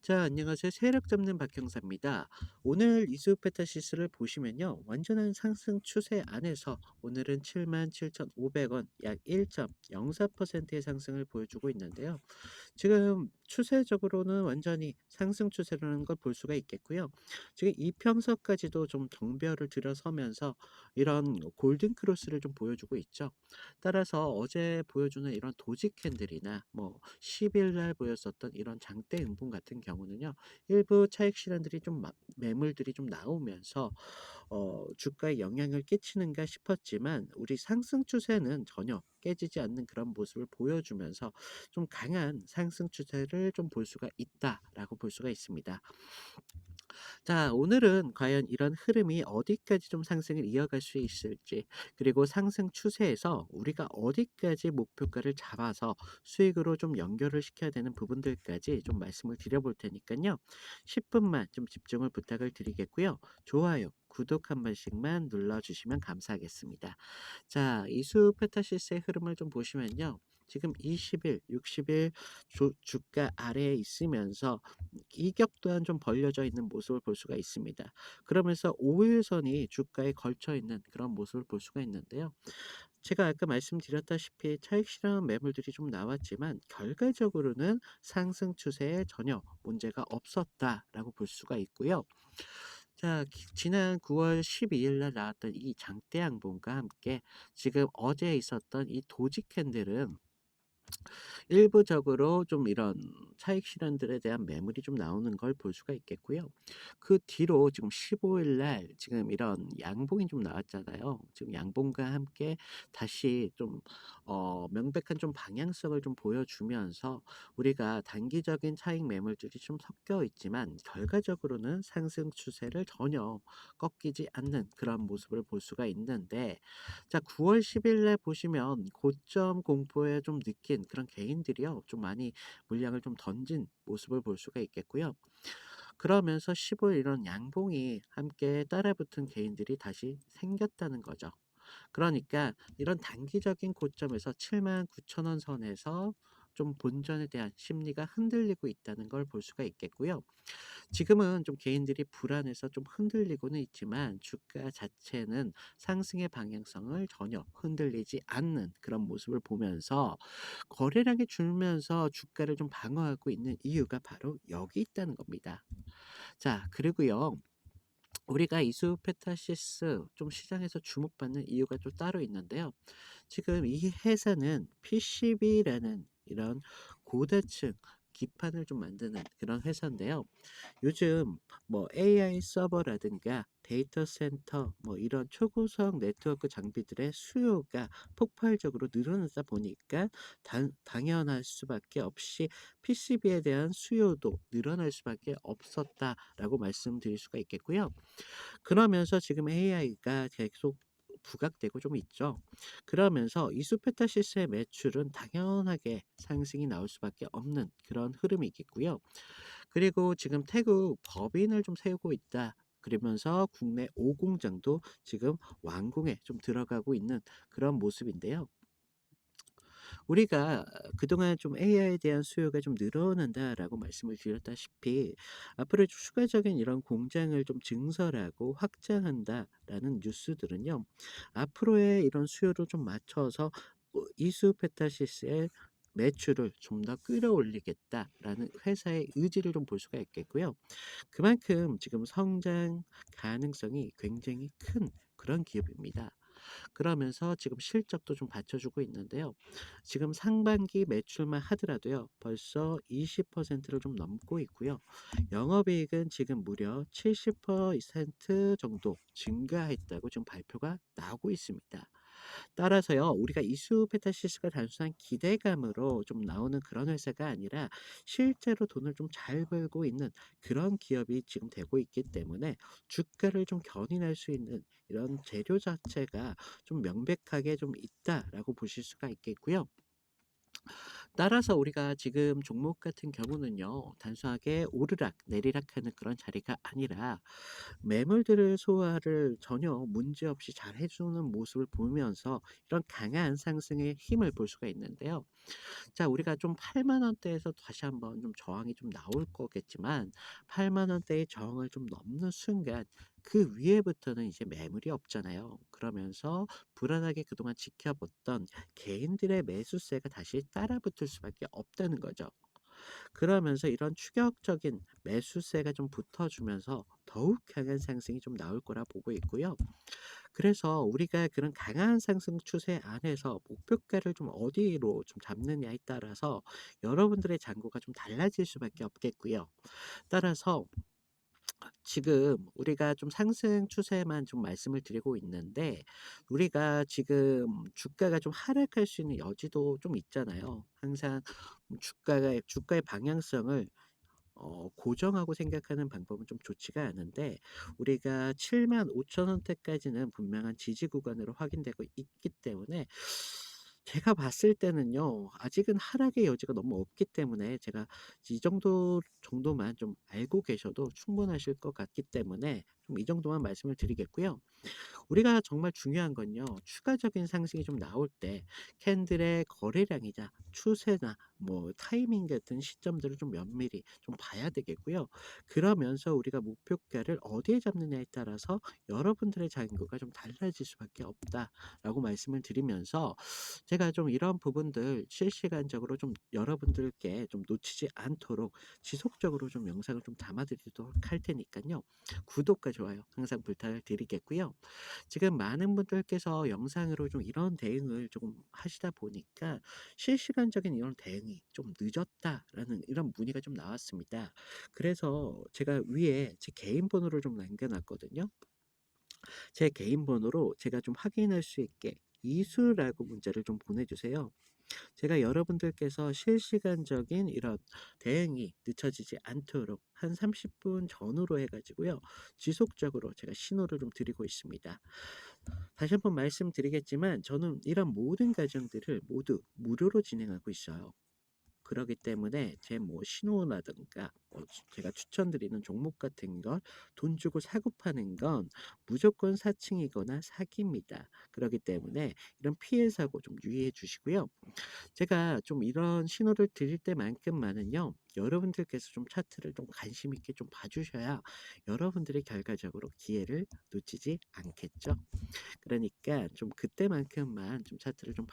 자, 안녕하세요. 세력 잡는 박형사입니다. 오늘 이수페타시스를 보시면요. 완전한 상승 추세 안에서 오늘은 77,500원, 약 1.04%의 상승을 보여주고 있는데요. 지금 추세적으로는 완전히 상승 추세라는 걸 볼 수가 있겠고요. 지금 이평선까지도 좀 정별을 들어서면서 이런 골든 크로스를 좀 보여주고 있죠. 따라서 어제 보여주는 이런 도지 캔들이나 뭐 10일 날 보였었던 이런 장대 음봉 같은 경우는요. 일부 차익 실현들이 좀 매물들이 좀 나오면서 주가에 영향을 끼치는가 싶었지만 우리 상승 추세는 전혀 깨지지 않는 그런 모습을 보여주면서 좀 강한 상승 추세를 좀 볼 수가 있다라고 볼 수가 있습니다. 자, 오늘은 과연 이런 흐름이 어디까지 좀 상승을 이어갈 수 있을지, 그리고 상승 추세에서 우리가 어디까지 목표가를 잡아서 수익으로 좀 연결을 시켜야 되는 부분들까지 좀 말씀을 드려볼 테니까요. 10분만 좀 집중을 부탁을 드리겠고요. 좋아요, 구독 한 번씩만 눌러주시면 감사하겠습니다. 자, 이수 페타시스의 흐름을 좀 보시면요. 지금 20일, 60일 주가 아래에 있으면서 이격 또한 좀 벌려져 있는 모습을 볼 수가 있습니다. 그러면서 5일선이 주가에 걸쳐 있는 그런 모습을 볼 수가 있는데요. 제가 아까 말씀드렸다시피 차익 실현 매물들이 좀 나왔지만 결과적으로는 상승 추세에 전혀 문제가 없었다라고 볼 수가 있고요. 자, 지난 9월 12일 날 나왔던 이 장대 양봉과 함께 지금 어제 있었던 이 도지 캔들은 일부적으로 좀 이런 차익 실현들에 대한 매물이 좀 나오는 걸 볼 수가 있겠고요. 그 뒤로 지금 15일 날 지금 이런 양봉이 좀 나왔잖아요. 지금 양봉과 함께 다시 좀 명백한 좀 방향성을 좀 보여주면서 우리가 단기적인 차익 매물들이 좀 섞여 있지만 결과적으로는 상승 추세를 전혀 꺾이지 않는 그런 모습을 볼 수가 있는데, 자, 9월 10일 날 보시면 고점 공포에 좀 느낀 그런 개인들이요. 좀 많이 물량을 좀 던진 모습을 볼 수가 있겠고요. 그러면서 15일 이런 양봉이 함께 따라붙은 개인들이 다시 생겼다는 거죠. 그러니까 이런 단기적인 고점에서 79,000원 선에서 좀 본전에 대한 심리가 흔들리고 있다는 걸 볼 수가 있겠고요. 지금은 좀 개인들이 불안해서 좀 흔들리고는 있지만 주가 자체는 상승의 방향성을 전혀 흔들리지 않는 그런 모습을 보면서 거래량이 줄면서 주가를 좀 방어하고 있는 이유가 바로 여기 있다는 겁니다. 자, 그리고요. 우리가 이수페타시스 좀 시장에서 주목받는 이유가 또 따로 있는데요. 지금 이 회사는 PCB라는 이런 고대층 기판을 좀 만드는 그런 회사인데요. 요즘 뭐 AI 서버라든가 데이터 센터 뭐 이런 초고속 네트워크 장비들의 수요가 폭발적으로 늘어나다 보니까 당연할 수밖에 없이 PCB에 대한 수요도 늘어날 수밖에 없었다라고 말씀드릴 수가 있겠고요. 그러면서 지금 AI가 계속 부각되고 좀 있죠. 그러면서 이수페타시스의 매출은 당연하게 상승이 나올 수밖에 없는 그런 흐름이겠고요. 그리고 지금 태국 법인을 좀 세우고 있다. 그러면서 국내 5공장도 지금 완공에 좀 들어가고 있는 그런 모습인데요. 우리가 그동안 좀 AI에 대한 수요가 좀 늘어난다라고 말씀을 드렸다시피 앞으로 추가적인 이런 공장을 좀 증설하고 확장한다라는 뉴스들은요. 앞으로의 이런 수요를 좀 맞춰서 이수페타시스의 매출을 좀 더 끌어올리겠다라는 회사의 의지를 좀 볼 수가 있겠고요. 그만큼 지금 성장 가능성이 굉장히 큰 그런 기업입니다. 그러면서 지금 실적도 좀 받쳐주고 있는데요. 지금 상반기 매출만 하더라도요. 벌써 20%를 좀 넘고 있고요. 영업이익은 지금 무려 70% 정도 증가했다고 지금 발표가 나오고 있습니다. 따라서요, 우리가 이수페타시스가 단순한 기대감으로 좀 나오는 그런 회사가 아니라 실제로 돈을 좀 잘 벌고 있는 그런 기업이 지금 되고 있기 때문에 주가를 좀 견인할 수 있는 이런 재료 자체가 좀 명백하게 좀 있다라고 보실 수가 있겠고요. 따라서 우리가 지금 종목 같은 경우는요, 단순하게 오르락 내리락하는 그런 자리가 아니라 매물들을 소화를 전혀 문제없이 잘 해주는 모습을 보면서 이런 강한 상승의 힘을 볼 수가 있는데요. 자, 우리가 좀 8만 원대에서 다시 한번 좀 저항이 좀 나올 거겠지만 8만 원대의 저항을 좀 넘는 순간 그 위에부터는 이제 매물이 없잖아요. 그러면서 불안하게 그동안 지켜봤던 개인들의 매수세가 다시 따라붙을 수밖에 없다는 거죠. 그러면서 이런 추격적인 매수세가 좀 붙어주면서 더욱 강한 상승이 좀 나올 거라 보고 있고요. 그래서 우리가 그런 강한 상승 추세 안에서 목표가를 좀 어디로 좀 잡느냐에 따라서 여러분들의 잔고가 좀 달라질 수밖에 없겠고요. 따라서 지금 우리가 좀 상승 추세만 좀 말씀을 드리고 있는데 우리가 지금 주가가 좀 하락할 수 있는 여지도 좀 있잖아요. 항상 주가의 방향성을 고정하고 생각하는 방법은 좀 좋지가 않은데 우리가 75,000 원대까지는 분명한 지지 구간으로 확인되고 있기 때문에 제가 봤을 때는요. 아직은 하락의 여지가 너무 없기 때문에 제가 이 정도만 좀 알고 계셔도 충분하실 것 같기 때문에 좀 이 정도만 말씀을 드리겠고요. 우리가 정말 중요한 건요. 추가적인 상승이 좀 나올 때 캔들의 거래량이나 추세나 뭐 타이밍 같은 시점들을 좀 면밀히 좀 봐야 되겠고요. 그러면서 우리가 목표가를 어디에 잡느냐에 따라서 여러분들의 잔고가 좀 달라질 수밖에 없다라고 말씀을 드리면서 제가 좀 이런 부분들 실시간적으로 좀 여러분들께 좀 놓치지 않도록 지속적으로 좀 영상을 좀 담아드리도록 할 테니까요. 구독과 좋아요 항상 부탁을 드리겠고요. 지금 많은 분들께서 영상으로 좀 이런 대응을 조금 하시다 보니까 실시간적인 이런 대응이 좀 늦었다라는 이런 문의가 좀 나왔습니다. 그래서 제가 위에 제 개인 번호를 좀 남겨놨거든요. 제 개인 번호로 제가 좀 확인할 수 있게 이수라고 문자를 좀 보내주세요. 제가 여러분들께서 실시간적인 이런 대응이 늦춰지지 않도록 한 30분 전후로 해가지고요. 지속적으로 제가 신호를 좀 드리고 있습니다. 다시 한번 말씀드리겠지만 저는 이런 모든 과정들을 모두 무료로 진행하고 있어요. 그러기 때문에 제 뭐 신호라든가 제가 추천드리는 종목 같은 걸 돈 주고 사고 파는 건 무조건 사칭이거나 사기입니다. 그러기 때문에 이런 피해 사고 좀 유의해 주시고요. 제가 좀 이런 신호를 드릴 때만큼만은요. 여러분들께서 좀 차트를 좀 관심 있게 좀 봐주셔야 여러분들이 결과적으로 기회를 놓치지 않겠죠. 그러니까 좀 그때만큼만 좀 차트를 좀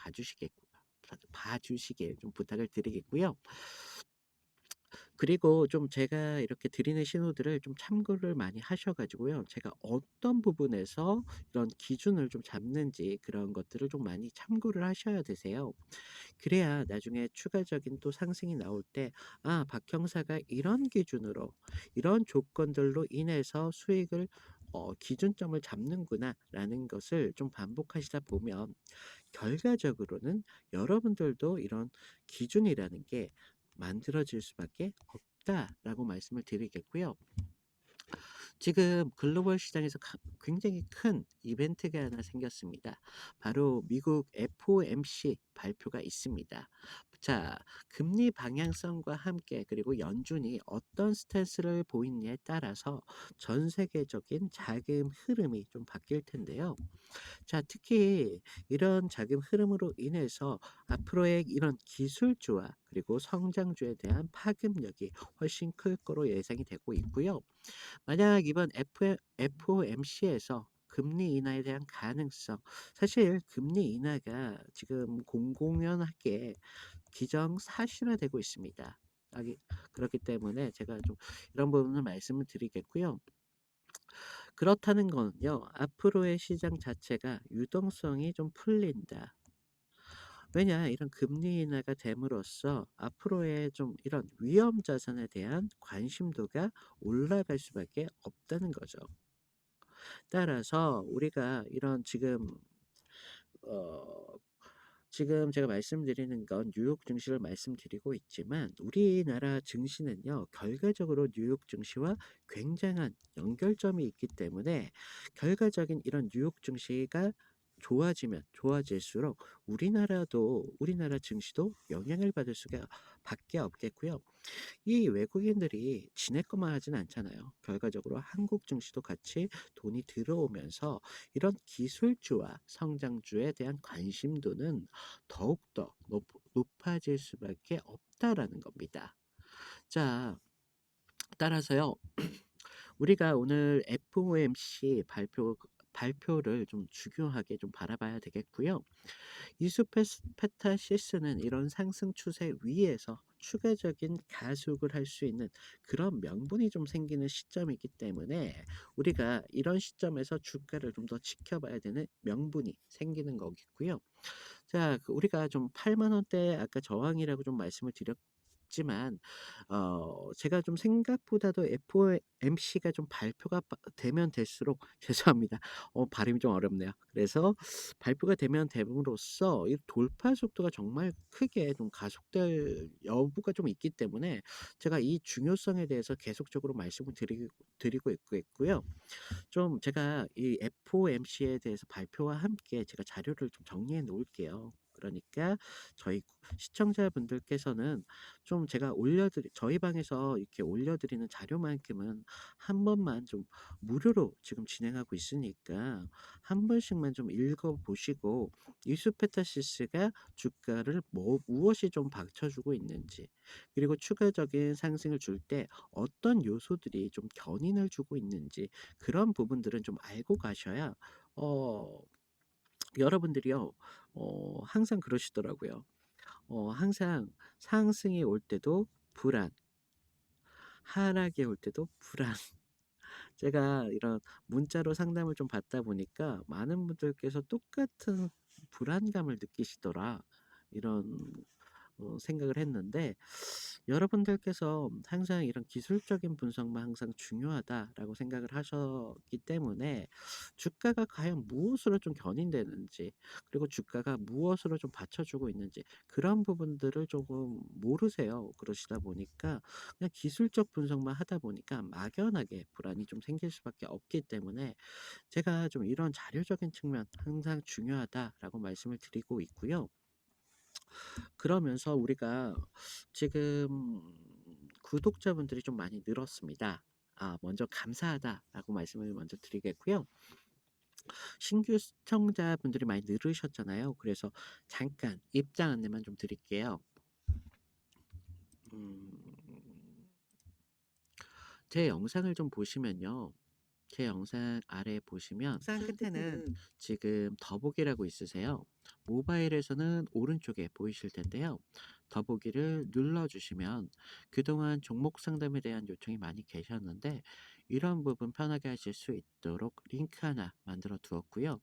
봐주시길 좀 부탁을 드리겠고요. 그리고 좀 제가 이렇게 드리는 신호들을 좀 참고를 많이 하셔 가지고요. 제가 어떤 부분에서 이런 기준을 좀 잡는지 그런 것들을 좀 많이 참고를 하셔야 되세요. 그래야 나중에 추가적인 또 상승이 나올 때 '아 박 형사가 이런 기준으로 이런 조건들로 인해서 수익을 기준점을 잡는구나.'라는 것을 좀 반복하시다 보면 결과적으로는 여러분들도 이런 기준이라는 게 만들어질 수밖에 없다라고 말씀을 드리겠고요. 지금 글로벌 시장에서 굉장히 큰 이벤트가 하나 생겼습니다. 바로 미국 FOMC 발표가 있습니다. 자, 금리 방향성과 함께 그리고 연준이 어떤 스탠스를 보이느냐에 따라서 전 세계적인 자금 흐름이 좀 바뀔 텐데요. 자, 특히 이런 자금 흐름으로 인해서 앞으로의 이런 기술주와 그리고 성장주에 대한 파급력이 훨씬 클 거로 예상이 되고 있고요. 만약 이번 FOMC에서 금리 인하에 대한 가능성, 사실 금리 인하가 지금 공공연하게 기정사실화되고 있습니다. 그렇기 때문에 제가 좀 이런 부분을 말씀을 드리겠고요. 그렇다는 건요, 앞으로의 시장 자체가 유동성이 좀 풀린다. 왜냐, 이런 금리 인하가 됨으로써 앞으로의 좀 이런 위험 자산에 대한 관심도가 올라갈 수밖에 없다는 거죠. 따라서 우리가 이런 어, 지금 제가 말씀드리는 건 뉴욕 증시를 말씀드리고 있지만 우리나라 증시는요, 결과적으로 뉴욕 증시와 굉장한 연결점이 있기 때문에 결과적인 이런 뉴욕 증시가 좋아지면 좋아질수록 우리나라 증시도 영향을 받을 수가 밖에 없겠고요. 이 외국인들이 지네 것만 하진 않잖아요. 결과적으로 한국 증시도 같이 돈이 들어오면서 이런 기술주와 성장주에 대한 관심도는 더욱더 높아질 수밖에 없다라는 겁니다. 자, 따라서요. 우리가 오늘 FOMC 발표를 좀 중요하게 좀 바라봐야 되겠고요. 이수페타시스는 이런 상승 추세 위에서 추가적인 가속을 할 수 있는 그런 명분이 좀 생기는 시점이기 때문에 우리가 이런 시점에서 주가를 좀 더 지켜봐야 되는 명분이 생기는 거겠고요. 자, 우리가 좀 8만 원대 아까 저항이라고 좀 말씀을 드렸지만 제가 좀 생각보다도 FOMC가 좀 발표가 되면 될수록 죄송합니다. 발음이 좀 어렵네요. 그래서 발표가 되면 됨으로써 이 돌파 속도가 정말 크게 좀 가속될 여부가 좀 있기 때문에 제가 이 중요성에 대해서 계속적으로 말씀을 드리고 있고요. 좀 제가 이 FOMC에 대해서 발표와 함께 제가 자료를 좀 정리해 놓을게요. 그러니까 저희 시청자분들께서는 좀 제가 저희 방에서 이렇게 올려드리는 자료만큼은 한 번만 좀 무료로 지금 진행하고 있으니까 한 번씩만 좀 읽어보시고 이수페타시스가 주가를 무엇이 좀 받쳐주고 있는지, 그리고 추가적인 상승을 줄 때 어떤 요소들이 좀 견인을 주고 있는지, 그런 부분들은 좀 알고 가셔야 어 여러분들이요 항상 그러시더라고요. 항상 상승이 올 때도 불안, 하락이 올 때도 불안. 제가 이런 문자로 상담을 좀 받다 보니까 많은 분들께서 똑같은 불안감을 느끼시더라. 이런 생각을 했는데, 여러분들께서 항상 이런 기술적인 분석만 항상 중요하다라고 생각을 하셨기 때문에 주가가 과연 무엇으로 좀 견인되는지, 그리고 주가가 무엇으로 좀 받쳐주고 있는지 그런 부분들을 조금 모르세요. 그러시다 보니까 그냥 기술적 분석만 하다 보니까 막연하게 불안이 좀 생길 수밖에 없기 때문에 제가 좀 이런 자료적인 측면 항상 중요하다라고 말씀을 드리고 있고요. 그러면서 우리가 지금 구독자분들이 좀 많이 늘었습니다. 먼저 감사하다라고 말씀을 먼저 드리겠고요. 신규 시청자분들이 많이 늘으셨잖아요. 그래서 잠깐 입장 안내만 좀 드릴게요. 음, 제 영상을 좀 보시면요. 제 영상 아래 보시면 영상 끝에는 지금 더보기라고 있으세요. 모바일에서는 오른쪽에 보이실 텐데요. 더보기를 눌러주시면 그동안 종목 상담에 대한 요청이 많이 계셨는데 이런 부분 편하게 하실 수 있도록 링크 하나 만들어 두었고요.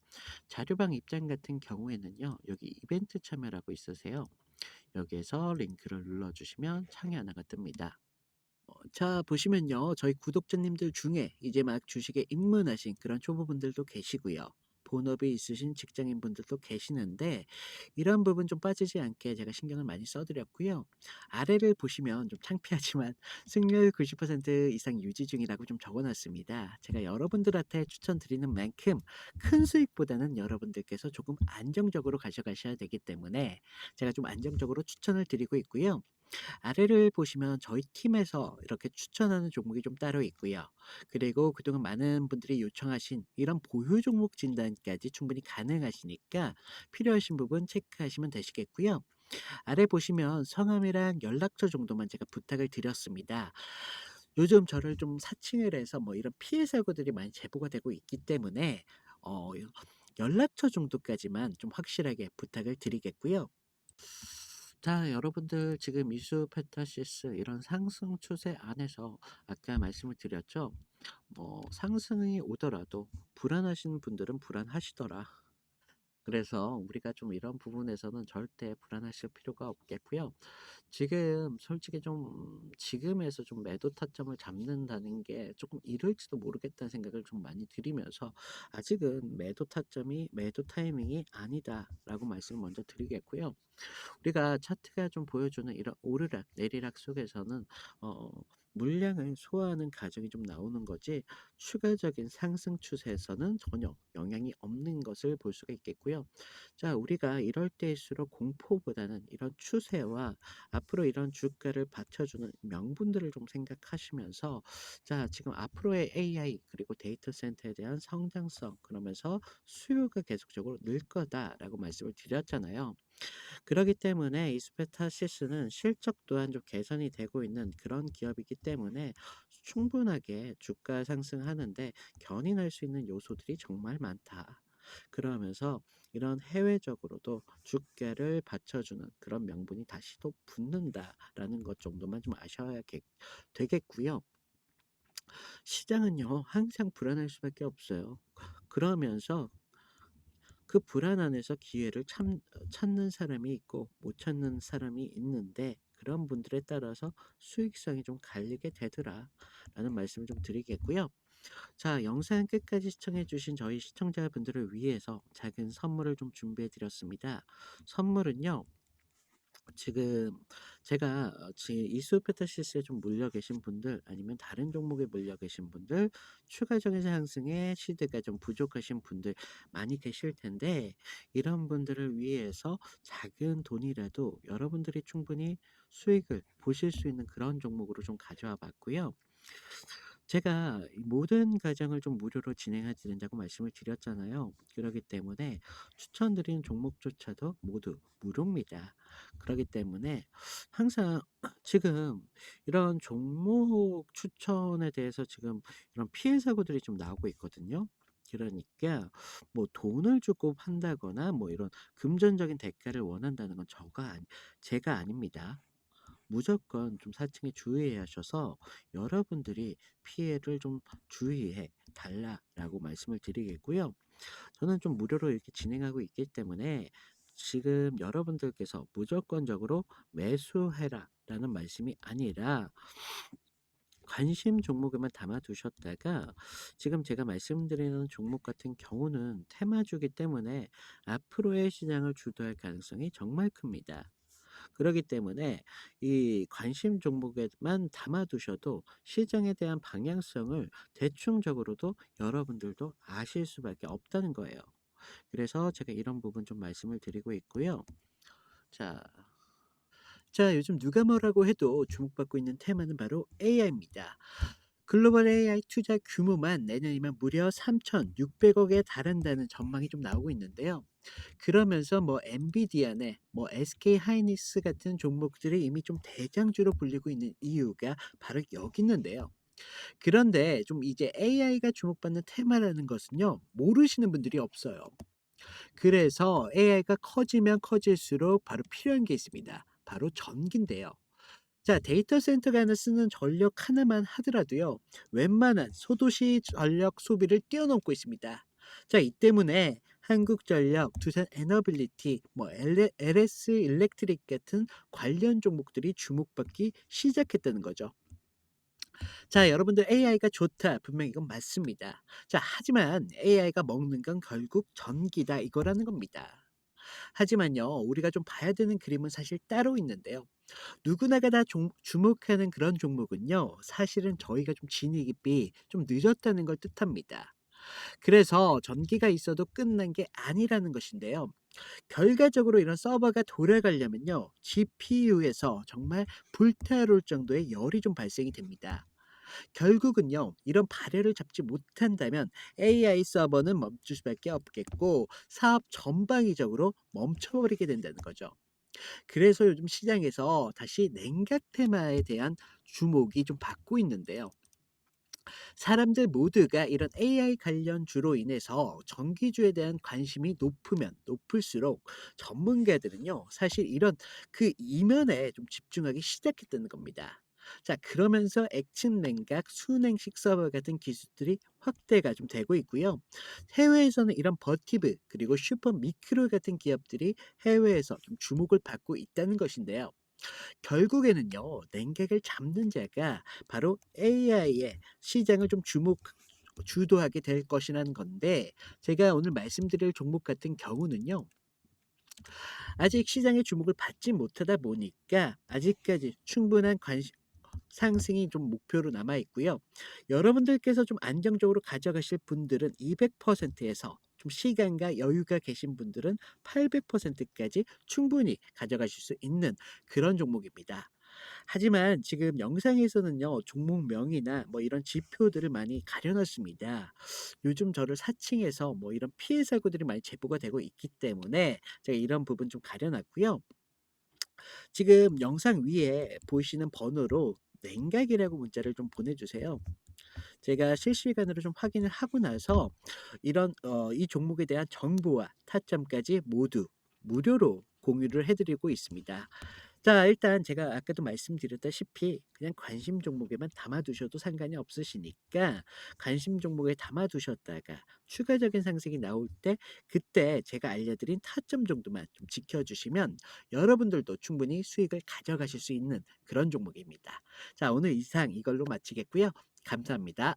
자료방 입장 같은 경우에는요. 여기 이벤트 참여라고 있으세요. 여기에서 링크를 눌러주시면 창이 하나가 뜹니다. 자, 보시면요. 저희 구독자님들 중에 이제 막 주식에 입문하신 그런 초보분들도 계시고요. 본업이 있으신 직장인분들도 계시는데 이런 부분 좀 빠지지 않게 제가 신경을 많이 써드렸고요. 아래를 보시면 좀 창피하지만 승률 90% 이상 유지 중이라고 좀 적어놨습니다. 제가 여러분들한테 추천드리는 만큼 큰 수익보다는 여러분들께서 조금 안정적으로 가져가셔야 되기 때문에 제가 좀 안정적으로 추천을 드리고 있고요. 아래를 보시면 저희 팀에서 이렇게 추천하는 종목이 좀 따로 있고요. 그리고 그동안 많은 분들이 요청하신 이런 보유 종목 진단까지 충분히 가능하시니까 필요하신 부분 체크하시면 되시겠고요. 아래 보시면 성함이랑 연락처 정도만 제가 부탁을 드렸습니다. 요즘 저를 좀 사칭을 해서 뭐 이런 피해 사고들이 많이 제보가 되고 있기 때문에 연락처 정도까지만 좀 확실하게 부탁을 드리겠고요. 자, 여러분들 지금 이수페타시스 이런 상승 추세 안에서 아까 말씀을 드렸죠. 뭐 상승이 오더라도 불안하신 분들은 불안하시더라. 그래서 우리가 좀 이런 부분에서는 절대 불안하실 필요가 없겠고요. 지금 솔직히 좀 지금에서 좀 매도 타점을 잡는다는 게 조금 이를지도 모르겠다는 생각을 좀 많이 드리면서 아직은 매도 타이밍이 아니다라고 말씀을 먼저 드리겠고요. 우리가 차트가 좀 보여주는 이런 오르락 내리락 속에서는 어 물량을 소화하는 과정이 좀 나오는 거지 추가적인 상승 추세에서는 전혀 영향이 없는 것을 볼 수가 있겠고요. 자, 우리가 이럴 때일수록 공포보다는 이런 추세와 앞으로 이런 주가를 받쳐주는 명분들을 좀 생각하시면서 자, 지금 앞으로의 AI 그리고 데이터 센터에 대한 성장성 그러면서 수요가 계속적으로 늘 거다라고 말씀을 드렸잖아요. 그러기 때문에 이스페타시스는 실적 또한 좀 개선이 되고 있는 그런 기업이기 때문에 충분하게 주가 상승하는데 견인할 수 있는 요소들이 정말 많다. 그러면서 이런 해외적으로도 주가를 받쳐주는 그런 명분이 다시 또 붙는다라는 것 정도만 좀 아셔야 되겠고요. 시장은요, 항상 불안할 수밖에 없어요. 그러면서 그 불안 안에서 기회를 찾는 사람이 있고 못 찾는 사람이 있는데 그런 분들에 따라서 수익성이 좀 갈리게 되더라라는 말씀을 좀 드리겠고요. 자, 영상 끝까지 시청해 주신 저희 시청자분들을 위해서 작은 선물을 좀 준비해 드렸습니다. 선물은요. 지금 제가 이수페타시스에 좀 몰려 계신 분들 아니면 다른 종목에 몰려 계신 분들 추가적인 상승에 시드가 좀 부족하신 분들 많이 계실 텐데 이런 분들을 위해서 작은 돈이라도 여러분들이 충분히 수익을 보실 수 있는 그런 종목으로 좀 가져와 봤고요. 제가 이 모든 과정을 좀 무료로 진행해 드린다고 말씀을 드렸잖아요. 그러기 때문에 추천드리는 종목조차도 모두 무료입니다. 그러기 때문에 항상 지금 이런 종목 추천에 대해서 지금 이런 피해 사고들이 좀 나오고 있거든요. 그러니까 뭐 돈을 주고 판다거나 뭐 이런 금전적인 대가를 원한다는 건 제가 아닙니다. 무조건 좀 사칭에 주의해야 하셔서 여러분들이 피해를 좀 주의해 달라라고 말씀을 드리겠고요. 저는 좀 무료로 이렇게 진행하고 있기 때문에 지금 여러분들께서 무조건적으로 매수해라라는 말씀이 아니라 관심 종목에만 담아두셨다가 지금 제가 말씀드리는 종목 같은 경우는 테마주기 때문에 앞으로의 시장을 주도할 가능성이 정말 큽니다. 그러기 때문에 이 관심 종목에만 담아두셔도 시장에 대한 방향성을 대충적으로도 여러분들도 아실 수밖에 없다는 거예요. 그래서 제가 이런 부분 좀 말씀을 드리고 있고요. 자, 요즘 누가 뭐라고 해도 주목받고 있는 테마는 바로 AI입니다. 글로벌 AI 투자 규모만 내년이면 무려 3,600억에 달한다는 전망이 좀 나오고 있는데요. 그러면서 뭐 엔비디아네, 뭐 SK 하이닉스 같은 종목들이 이미 좀 대장주로 불리고 있는 이유가 바로 여기 있는데요. 그런데 좀 이제 AI가 주목받는 테마라는 것은요, 모르시는 분들이 없어요. 그래서 AI가 커지면 커질수록 바로 필요한 게 있습니다. 바로 전기인데요. 자, 데이터 센터가 하나 쓰는 전력 하나만 하더라도요. 웬만한 소도시 전력 소비를 뛰어넘고 있습니다. 자, 이 때문에 한국전력, 두산 에너빌리티, 뭐 LS 일렉트릭 같은 관련 종목들이 주목받기 시작했다는 거죠. 자, 여러분들 AI가 좋다. 분명히 이건 맞습니다. 자, 하지만 AI가 먹는 건 결국 전기다 이거라는 겁니다. 하지만요, 우리가 좀 봐야 되는 그림은 사실 따로 있는데요. 누구나가 다 주목하는 그런 종목은요. 사실은 저희가 좀 진입이 좀 늦었다는 걸 뜻합니다. 그래서 전기가 있어도 끝난 게 아니라는 것인데요. 결과적으로 이런 서버가 돌아가려면요. GPU에서 정말 불타오를 정도의 열이 좀 발생이 됩니다. 결국은요. 이런 발열을 잡지 못한다면 AI 서버는 멈출 수밖에 없겠고 사업 전방위적으로 멈춰버리게 된다는 거죠. 그래서 요즘 시장에서 다시 냉각 테마에 대한 주목이 좀 받고 있는데요. 사람들 모두가 이런 AI 관련주로 인해서 전기주에 대한 관심이 높으면 높을수록 전문가들은요, 사실 이런 그 이면에 좀 집중하기 시작했다는 겁니다. 자, 그러면서 액침 냉각, 수냉식 서버 같은 기술들이 확대가 좀 되고 있고요. 해외에서는 이런 버티브 그리고 슈퍼 미크로 같은 기업들이 해외에서 좀 주목을 받고 있다는 것인데요. 결국에는요, 냉각을 잡는 자가 바로 AI의 시장을 좀 주도하게 될 것이라는 건데, 제가 오늘 말씀드릴 종목 같은 경우는요, 아직 시장의 주목을 받지 못하다 보니까 아직까지 충분한 관심, 상승이 좀 목표로 남아 있고요. 여러분들께서 좀 안정적으로 가져가실 분들은 200%에서 좀 시간과 여유가 계신 분들은 800%까지 충분히 가져가실 수 있는 그런 종목입니다. 하지만 지금 영상에서는요, 종목명이나 뭐 이런 지표들을 많이 가려놨습니다. 요즘 저를 사칭해서 뭐 이런 피해 사고들이 많이 제보가 되고 있기 때문에 제가 이런 부분 좀 가려놨고요. 지금 영상 위에 보이시는 번호로 냉각이라고 문자를 좀 보내주세요. 제가 실시간으로 좀 확인을 하고 나서 이런 이 종목에 대한 정보와 타점까지 모두 무료로 공유를 해 드리고 있습니다. 자, 일단 제가 아까도 말씀드렸다시피 그냥 관심 종목에만 담아 두셔도 상관이 없으시니까 관심 종목에 담아 두셨다가 추가적인 상승이 나올 때 그때 제가 알려드린 타점 정도만 좀 지켜 주시면 여러분들도 충분히 수익을 가져가실 수 있는 그런 종목입니다. 자, 오늘 이상 이걸로 마치겠고요. 감사합니다.